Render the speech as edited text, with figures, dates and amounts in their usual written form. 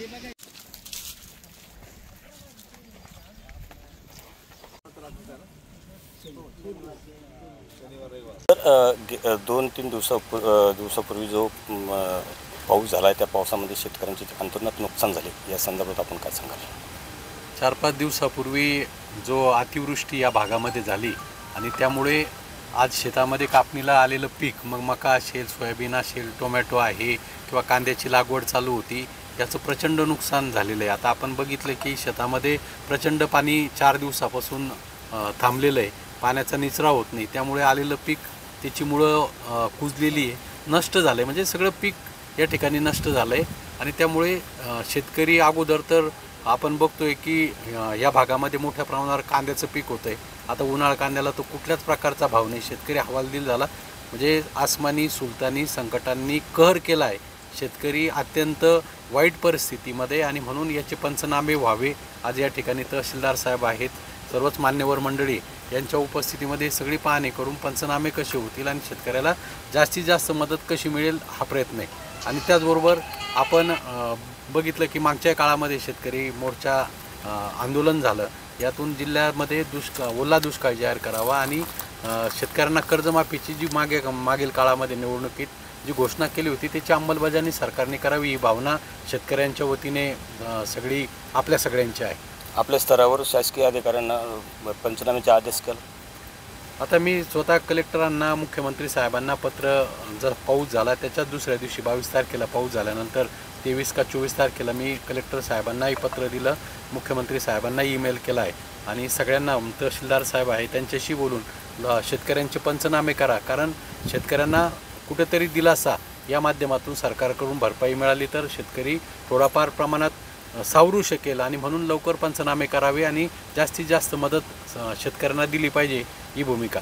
तर 2-3 दिवसापूर्वी जो पाऊस झाला आहे त्या पावसामध्ये शेतकऱ्यांचे अंतर्गत नुकसान झाले, या संदर्भात आपण काय सांगाल? 4-5 दिवसापूर्वी जो अतिवृष्टी या भागामध्ये झाली आणि त्यामुळे आज शेतामध्ये कापणीला आलेलं पीक, मग मका असेल, सोयाबीन असेल, टोमॅटो आहे किंवा कांद्याची लागवड चालू होती, याचं प्रचंड नुकसान झालेलं आहे। आता आपण बघितलं की शेतामध्ये प्रचंड पाणी 4 दिवसापासून थांबलेलं आहे, पाण्याचा निचरा होत नाही, त्यामुळे आलेलं पीक त्याची मुळं कुजलेली आहे, नष्ट झालं आहे, म्हणजे सगळं पीक या ठिकाणी नष्ट झालं आहे। आणि त्यामुळे शेतकरी अगोदर तर आपण बघतोय की या भागामध्ये मोठ्या प्रमाणावर कांद्याचं पीक होतं आहे। आता उन्हाळा कांद्याला तो कुठल्याच प्रकारचा भाव नाही, शेतकरी हवालदिल झाला, म्हणजे आसमानी सुलतानी संकटांनी कहर केला आहे, शेतकरी अत्यंत वाईट परिस्थितीमध्ये। आणि म्हणून याचे पंचनामे व्हावे, आज या ठिकाणी तहसीलदार साहेब आहेत, सर्वच मान्यवर मंडळी यांच्या उपस्थितीमध्ये सगळी पाहणी करून पंचनामे कसे होतील आणि शेतकऱ्याला जास्तीत जास्त मदत कशी मिळेल हा प्रयत्न आहे। आणि त्याचबरोबर आपण बघितलं की मागच्या काळामध्ये शेतकरी मोर्चा आंदोलन झालं, यातून जिल्ह्यामध्ये ओला दुष्काळ जाहीर करावा आणि शेतकऱ्यांना कर्जमाफीची जी मागील काळामध्ये निवडणुकीत जी घोषणा केली होती त्याची अंमलबजावणी सरकारने करावी, ही भावना शेतकऱ्यांच्या वतीने सगळी आपल्या सगळ्यांची आहे। आपल्या स्तरावर शासकीय अधिकाऱ्यांना पंचनाम्याचे आदेश केला? आता मी स्वतः कलेक्टरांना, मुख्यमंत्री साहेबांना पत्र, जर पाऊस झाला त्याच्या दुसऱ्या दिवशी 22 तारखेला पाऊस झाल्यानंतर 23 का 24 तारखेला मी कलेक्टर साहेबांनाही पत्र दिलं, मुख्यमंत्री साहेबांना ईमेल केला आहे आणि सगळ्यांना, तहसीलदार साहेब आहे त्यांच्याशी बोलून शेतकऱ्यांचे पंचनामे करा, कारण शेतकऱ्यांना कुठेतरी दिलासा या माध्यमातून सरकारकडून भरपाई मिळाली तर शेतकरी थोडाफार प्रमाणात सावरू शकेल आणि म्हणून लवकर पंचनामे करावे आणि जास्तीत जास्त मदत शेतकऱ्यांना दिली पाहिजे, ही भूमिका